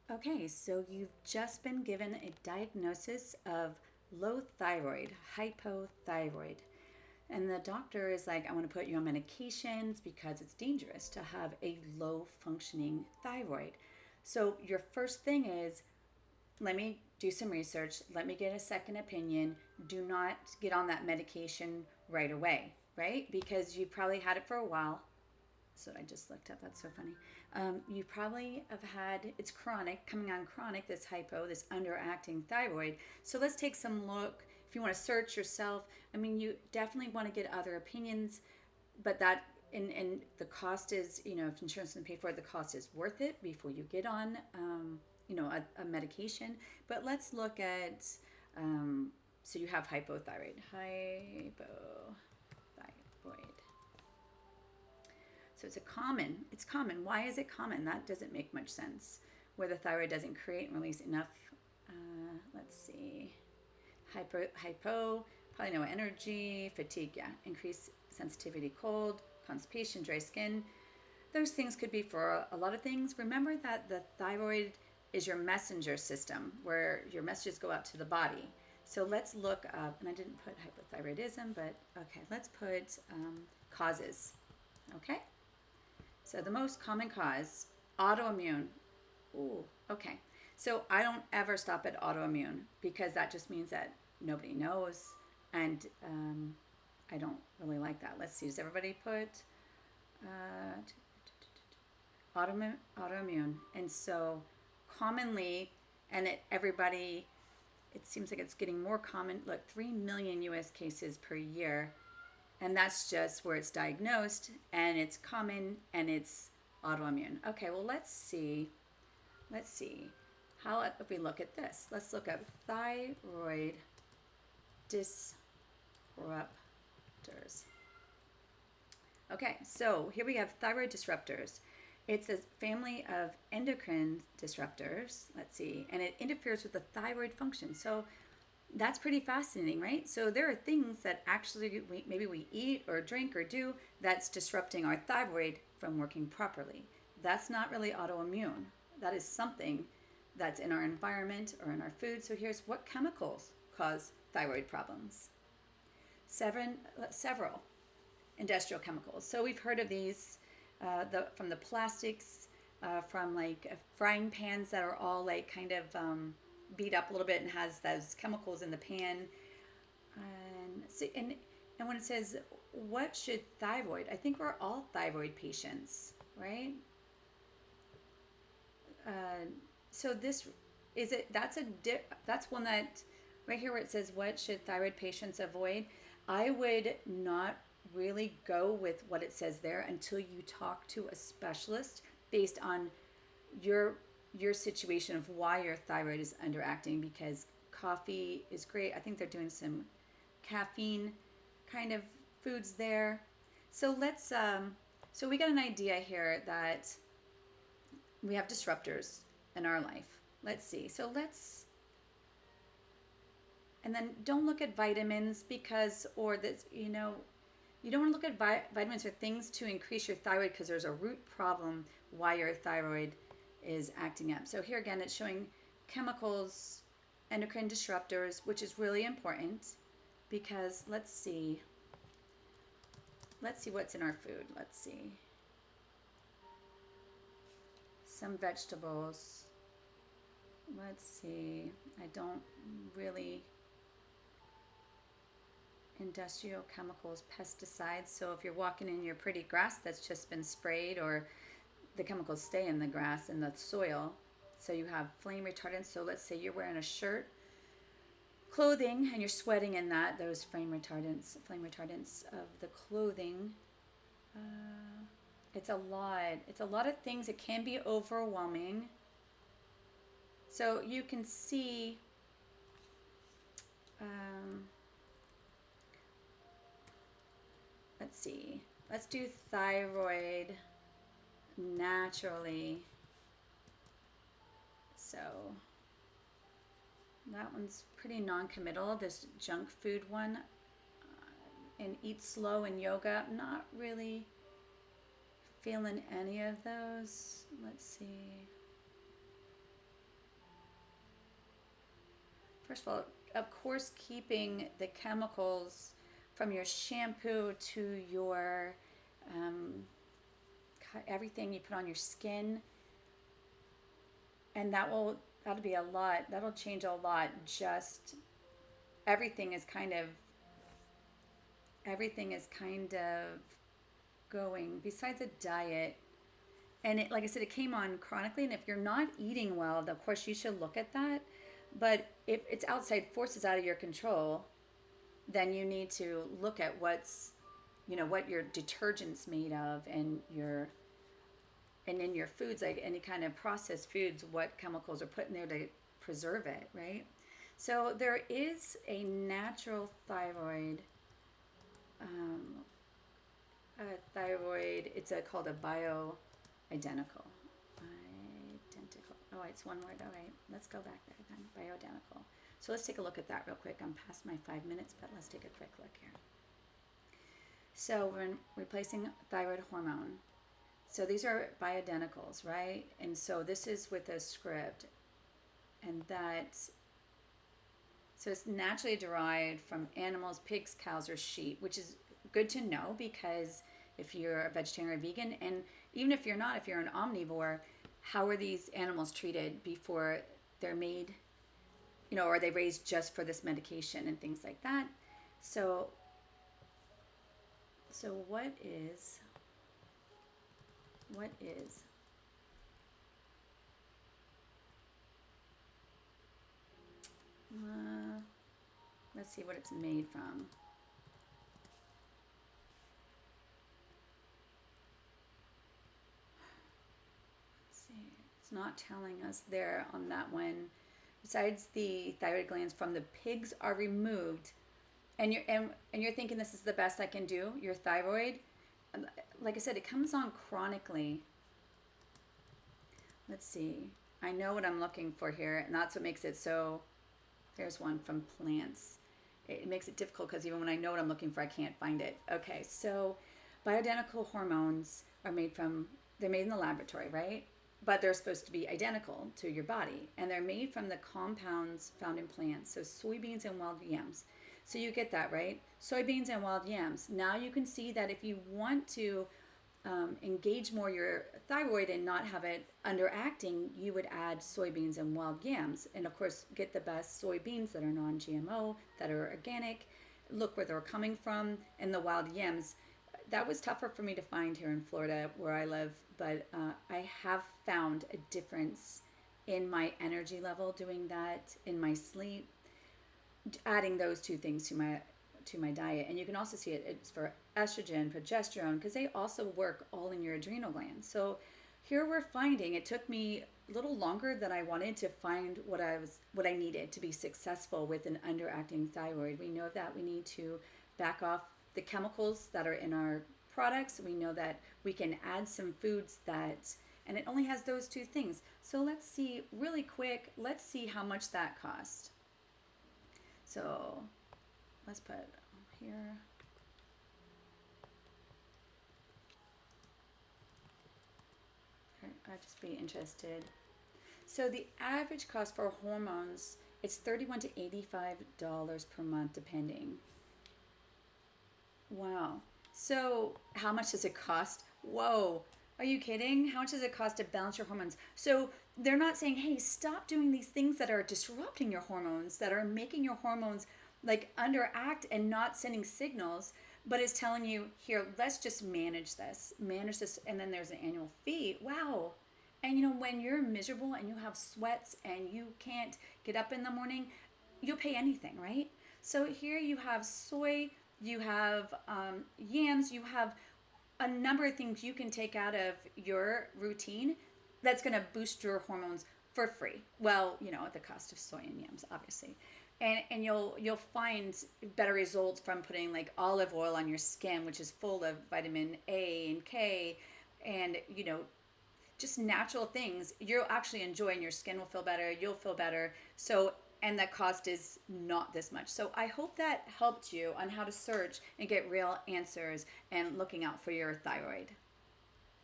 Okay, so you've just been given a diagnosis of low thyroid, hypothyroid. And the doctor is like, I want to put you on medications because it's dangerous to have a low functioning thyroid. So, your first thing is, let me do some research, let me get a second opinion. Do not get on that medication right away, right? Because you've probably had it for a while. So I just looked up. That's so funny. You probably have had, it's chronic, coming on chronic, this hypo, this underacting thyroid. So let's take some look. If you want to search yourself, I mean, you definitely want to get other opinions, but that, and the cost is, if insurance doesn't pay for it, the cost is worth it before you get on, a medication. But let's look at, so you have hypothyroid, hypothyroid. So it's common. Why is it common? That doesn't make much sense. Where the thyroid doesn't create and release enough, let's see, hypo, probably no energy, fatigue, yeah, increased sensitivity cold, constipation, dry skin. Those things could be for a lot of things. Remember that the thyroid is your messenger system where your messages go out to the body. So let's look up, and I didn't put hypothyroidism, but okay, let's put causes. Okay? So the most common cause, autoimmune. Ooh, okay. So I don't ever stop at autoimmune because that just means that nobody knows, and I don't really like that. Let's see. Does everybody put uh, autoimmune? And so commonly, and everybody, it seems like it's getting more common. Look, 3 million U.S. cases per year, and that's just where it's diagnosed and it's common and it's autoimmune. Okay, well, let's see. How if we look at this? Let's look up thyroid disruptors. Okay, so here we have thyroid disruptors. It's a family of endocrine disruptors. Let's see, and it interferes with the thyroid function. So that's pretty fascinating, right? So there are things that actually maybe we eat or drink or do that's disrupting our thyroid from working properly. That's not really autoimmune. That is something that's in our environment or in our food. So here's what chemicals cause thyroid problems. Several industrial chemicals. So we've heard of these from the plastics, from like frying pans that are all like kind of beat up a little bit and has those chemicals in the pan. And when it says what should thyroid, I think we're all thyroid patients, right? So this is it. That's one that right here where it says what should thyroid patients avoid. I would not really go with what it says there until you talk to a specialist based on your your situation of why your thyroid is underacting, because coffee is great. I think they're doing some caffeine kind of foods there. So so we got an idea here that we have disruptors in our life. Let's see. And then don't look at vitamins because, or this, you don't want to look at vitamins or things to increase your thyroid because there's a root problem why your thyroid is acting up. So here again, it's showing chemicals, endocrine disruptors, which is really important because let's see what's in our food. Let's see. Some vegetables. Let's see. I don't really industrial chemicals, pesticides. So if you're walking in your pretty grass that's just been sprayed, or the chemicals stay in the grass and the soil. So you have flame retardants. So let's say you're wearing a shirt, clothing, and you're sweating in that, those flame retardants of the clothing. It's a lot. It's a lot of things. It can be overwhelming. So you can see, let's see. Let's do thyroid naturally. So that one's pretty non-committal. This junk food one, and eat slow and yoga. Not really feeling any of those. Let's see. first of all, of course, keeping the chemicals from your shampoo to your um, everything you put on your skin, and that'll be a lot. That'll change a lot. Just everything is kind of everything is kind of going besides a diet. And it, like I said, it came on chronically. And if you're not eating well, of course, you should look at that. But if it's outside forces out of your control, then you need to look at what your detergent's made of, and in your foods, like any kind of processed foods, what chemicals are put in there to preserve it, right? So there is a natural um, thyroid. It's called a bioidentical. Identical. Oh, it's one word. All right, let's go back there then. Bioidentical. So let's take a look at that real quick. I'm past my 5 minutes, but let's take a quick look here. So we're replacing thyroid hormone. So these are bioidenticals, right? And so this is with a script, and so it's naturally derived from animals, pigs, cows, or sheep, which is good to know because if you're a vegetarian or vegan, and even if you're not, if you're an omnivore, how are these animals treated before they're made? Are they raised just for this medication and things like that? So what is let's see what it's made from. Let's see. It's not telling us there on that one. Besides the thyroid glands from the pigs are removed, and you're thinking this is the best I can do, your thyroid. Like I said, it comes on chronically. Let's see. I know what I'm looking for here, and that's what makes it so. There's one from plants. It makes it difficult because even when I know what I'm looking for, I can't find it. Okay, so bioidentical hormones they're made in the laboratory, right? But they're supposed to be identical to your body, and they're made from the compounds found in plants, so soybeans and wild yams. So you get that, right? Soybeans and wild yams. Now you can see that if you want to engage more your thyroid and not have it underacting, you would add soybeans and wild yams. And of course, get the best soybeans that are non-GMO, that are organic. Look where they're coming from. And the wild yams, that was tougher for me to find here in Florida where I live, but I have found a difference in my energy level doing that, in my sleep, adding those two things to my diet. And you can also see it's for estrogen, progesterone, because they also work all in your adrenal glands. So here we're finding, it took me a little longer than I wanted to find what I needed to be successful with an underacting thyroid. We know that we need to back off the chemicals that are in our products. We know that we can add some foods and it only has those two things. So let's see really quick, let's see how much that cost. So let's put here. I'd just be interested. So the average cost for hormones, it's $31 to $85 per month, depending. Wow. So how much does it cost? Whoa. Are you kidding? How much does it cost to balance your hormones? So they're not saying, hey, stop doing these things that are disrupting your hormones, that are making your hormones like underact and not sending signals, but it's telling you, here, let's just manage this, and then there's an annual fee. Wow. And when you're miserable and you have sweats and you can't get up in the morning, you'll pay anything, right? So here you have soy, you have yams, you have a number of things you can take out of your routine that's going to boost your hormones for free. Well, at the cost of soy and yams, obviously. And you'll find better results from putting like olive oil on your skin, which is full of vitamin A and K, and just natural things. You'll actually enjoy, and your skin will feel better. You'll feel better. So, and that cost is not this much. So I hope that helped you on how to search and get real answers and looking out for your thyroid.